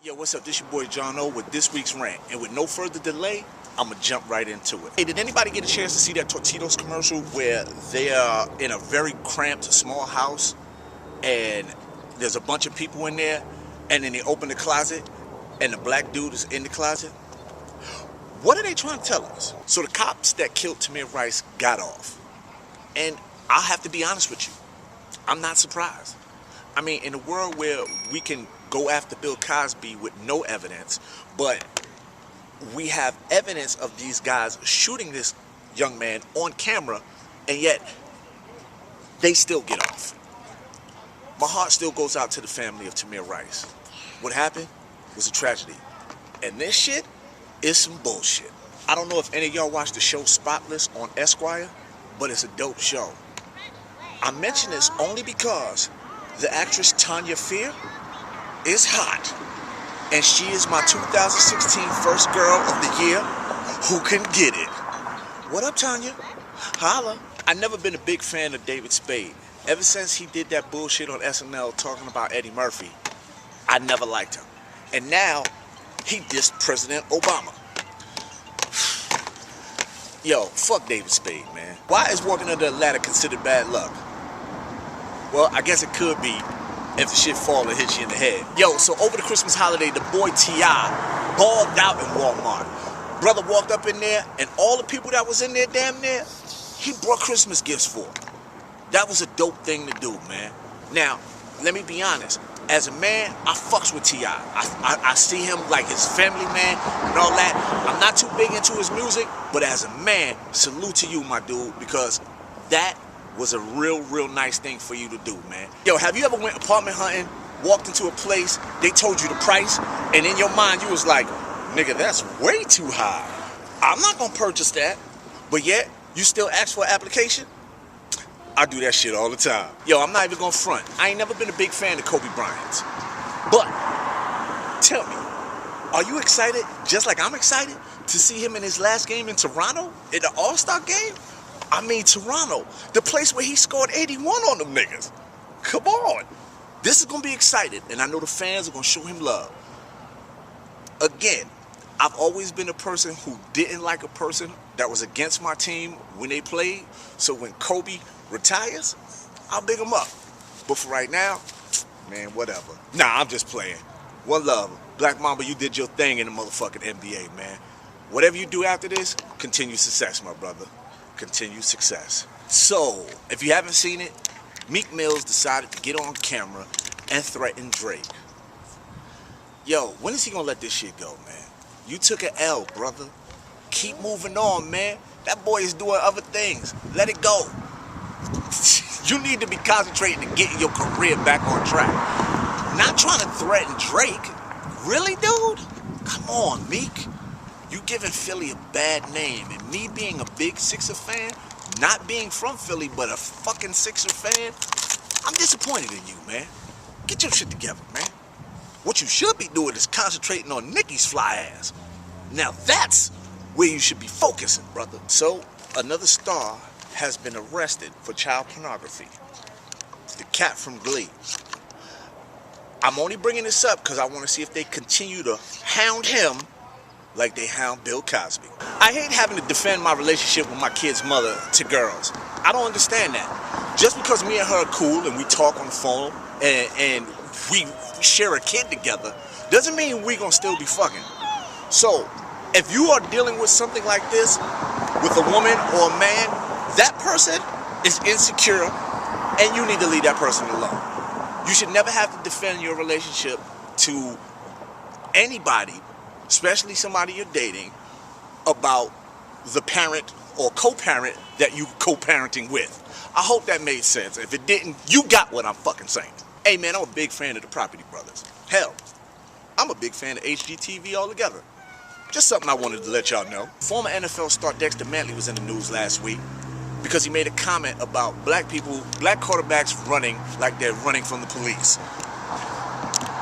Yo, what's up? This your boy JohnOllie with this week's rant. And with no further delay, I'm going to jump right into it. Hey, did anybody get a chance to see that Totitos commercial where they are in a very cramped, small house and there's a bunch of people in there and then they open the closet and the black dude is in the closet? What are they trying to tell us? So the cops that killed Tamir Rice got off. And I'll have to be honest with you. I'm not surprised. I mean, in a world where we can go after Bill Cosby with no evidence, but we have evidence of these guys shooting this young man on camera, and yet they still get off. My heart still goes out to the family of Tamir Rice. What happened was a tragedy. And this shit is some bullshit. I don't know if any of y'all watched the show Spotless on Esquire, but it's a dope show. I mention this only because the actress Tanya Fear is hot, and she is my 2016 first girl of the year who can get it. What up, Tanya? Holla. I've never been a big fan of David Spade. Ever since he did that bullshit on SNL talking about Eddie Murphy, I never liked him. And now, he dissed President Obama. Yo, fuck David Spade, man. Why is walking under a ladder considered bad luck? Well, I guess it could be if the shit fall and hit you in the head. Yo, so over the Christmas holiday, the boy T.I. balled out in Walmart. Brother walked up in there, and all the people that was in there damn near, he brought Christmas gifts for. That was a dope thing to do, man. Now, let me be honest. As a man, I fucks with T.I. I see him like his family man and all that. I'm not too big into his music, but as a man, salute to you, my dude, because that was a real nice thing for you to do, man. Yo, have you ever went apartment hunting, walked into a place, they told you the price, and in your mind you was like, nigga, that's way too high. I'm not gonna purchase that. But yet, you still ask for an application? I do that shit all the time. Yo, I'm not even gonna front. I ain't never been a big fan of Kobe Bryant. But, tell me, are you excited, just like I'm excited, to see him in his last game in Toronto, in the All-Star game? I mean, Toronto, the place where he scored 81 on them niggas. Come on. This is going to be exciting, and I know the fans are going to show him love. Again, I've always been a person who didn't like a person that was against my team when they played, so when Kobe retires, I'll big him up. But for right now, man, whatever. Nah, I'm just playing. One love. Black Mamba, you did your thing in the motherfucking NBA, man. Whatever you do after this, continue success, my brother. Continue success. So, if you haven't seen it, Meek Mill's decided to get on camera and threaten Drake. Yo, when is he gonna let this shit go, man? You took an L, brother. Keep moving on, man. That boy is doing other things. Let it go. You need to be concentrating to getting your career back on track. Not trying to threaten Drake. Really, dude? Come on, Meek. You giving Philly a bad name, and me being a big Sixer fan, not being from Philly, but a fucking Sixer fan, I'm disappointed in you, man. Get your shit together, man. What you should be doing is concentrating on Nicki's fly ass. Now that's where you should be focusing, brother. So, another star has been arrested for child pornography. The cat from Glee. I'm only bringing this up because I want to see if they continue to hound him like they hound Bill Cosby. I hate having to defend my relationship with my kid's mother to girls. I don't understand that. Just because me and her are cool and we talk on the phone and we share a kid together, doesn't mean we gonna still be fucking. So, if you are dealing with something like this with a woman or a man, that person is insecure and you need to leave that person alone. You should never have to defend your relationship to anybody, especially somebody you're dating, about the parent or co-parent that you co-parenting with. I hope that made sense. If it didn't, you got what I'm fucking saying. Hey man, I'm a big fan of the Property Brothers. Hell, I'm a big fan of HGTV altogether. Just something I wanted to let y'all know. Former NFL star Dexter Mantley was in the news last week because he made a comment about black quarterbacks running like they're running from the police.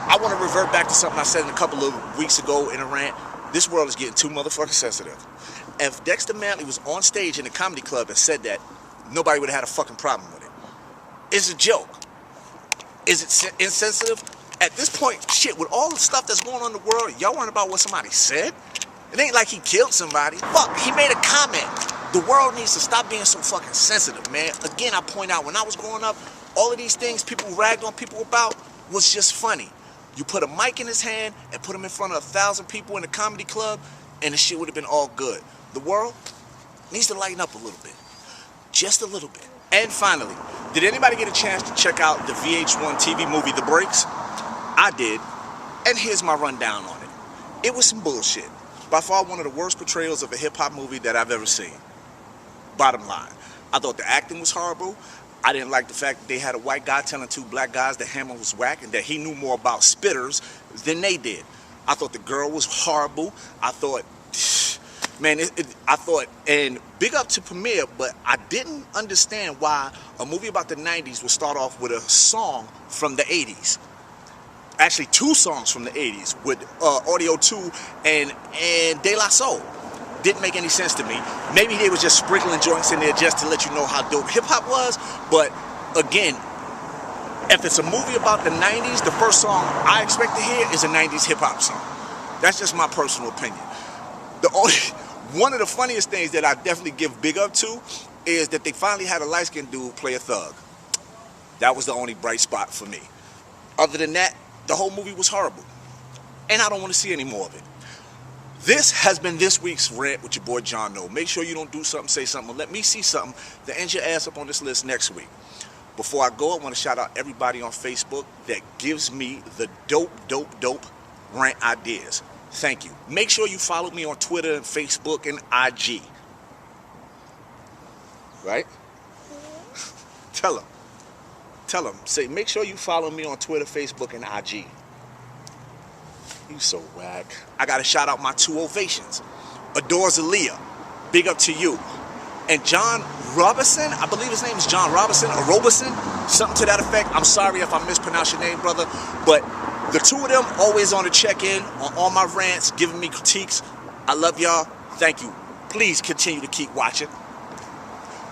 I want to revert back to something I said a couple of weeks ago in a rant. This world is getting too motherfucking sensitive. If Dexter Mantley was on stage in a comedy club and said that, nobody would have had a fucking problem with it. It's a joke. Is it insensitive? At this point, shit, with all the stuff that's going on in the world, y'all worrying about what somebody said? It ain't like he killed somebody. Fuck, he made a comment. The world needs to stop being so fucking sensitive, man. Again, I point out, when I was growing up, all of these things people ragged on people about was just funny. You put a mic in his hand and put him in front of 1,000 people in a comedy club, and the shit would have been all good. The world needs to lighten up a little bit. Just a little bit. And finally, did anybody get a chance to check out the VH1 TV movie, The Breaks? I did, and here's my rundown on it. It was some bullshit. By far one of the worst portrayals of a hip-hop movie that I've ever seen. Bottom line, I thought the acting was horrible. I didn't like the fact that they had a white guy telling two black guys that Hammer was whack and that he knew more about spitters than they did. I thought the girl was horrible. I thought, man, and big up to Premiere, but I didn't understand why a movie about the 90s would start off with a song from the 80s. Actually, two songs from the 80s with Audio 2 and De La Soul. Didn't make any sense to me. Maybe they was just sprinkling joints in there just to let you know how dope hip-hop was. But again, if it's a movie about the 90s, the first song I expect to hear is a 90s hip-hop song. That's just my personal opinion. One of the funniest things that I definitely give big up to is that they finally had a light-skinned dude play a thug. That was the only bright spot for me. Other than that, the whole movie was horrible. And I don't want to see any more of it. This has been this week's Rant with your boy JohnOllie. Make sure you don't do something, say something, or let me see something to end your ass up on this list next week. Before I go, I want to shout out everybody on Facebook that gives me the dope rant ideas. Thank you. Make sure you follow me on Twitter and Facebook and IG. Right? Tell them. Say, make sure you follow me on Twitter, Facebook, and IG. You so whack. I gotta shout out my two ovations. Adores Aaliyah. Big up to you. And John Robinson, I believe his name is John Robinson or Robeson, something to that effect. I'm sorry if I mispronounce your name, brother. But the two of them always on the check-in on all my rants, giving me critiques. I love y'all. Thank you. Please continue to keep watching.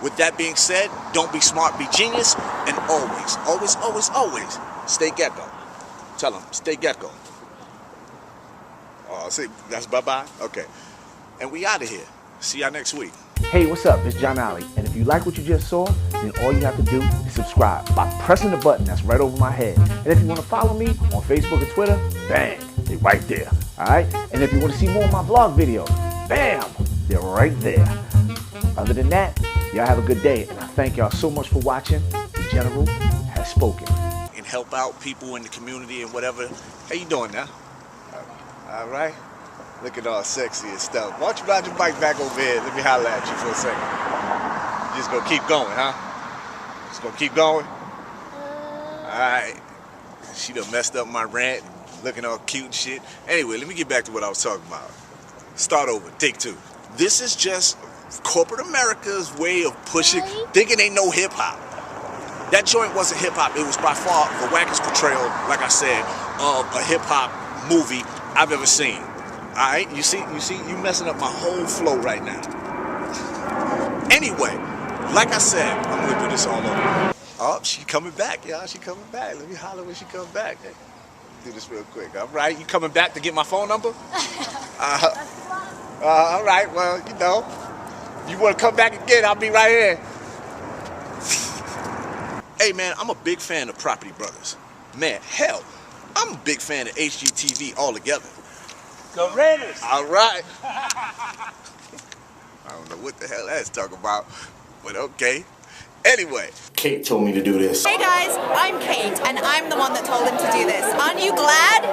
With that being said, don't be smart, be genius, and always, stay Gecko. Tell them, stay Gecko. Oh, see, that's bye-bye? Okay. And we out of here. See y'all next week. Hey, what's up? It's JohnOllie. And if you like what you just saw, then all you have to do is subscribe by pressing the button that's right over my head. And if you want to follow me on Facebook and Twitter, bang, they're right there. All right? And if you want to see more of my vlog videos, bam, they're right there. Other than that, y'all have a good day. And I thank y'all so much for watching. The General has spoken. And help out people in the community and whatever. How you doing now? All right. Looking all sexy and stuff. Why don't you ride your bike back over here? Let me holler at you for a second. You just gonna keep going, huh? Just gonna keep going? All right. She done messed up my rant, looking all cute and shit. Anyway, let me get back to what I was talking about. Start over, take two. This is just corporate America's way of pushing, thinking they know hip hop. That joint wasn't hip hop. It was by far the wackest portrayal, like I said, of a hip hop movie I've ever seen. All right, you see, you messing up my whole flow right now. Anyway, like I said, I'm gonna do this all over. Oh, she coming back, y'all. She coming back. Let me holler when she comes back. Hey, do this real quick. All right, you coming back to get my phone number? All right. Well, you know, you want to come back again? I'll be right here. Hey, man, I'm a big fan of Property Brothers. Man, hell, I'm a big fan of HGTV altogether. Go Raiders! All right. I don't know what the hell that's talking about, but okay. Anyway, Kate told me to do this. Hey guys, I'm Kate, and I'm the one that told him to do this. Aren't you glad?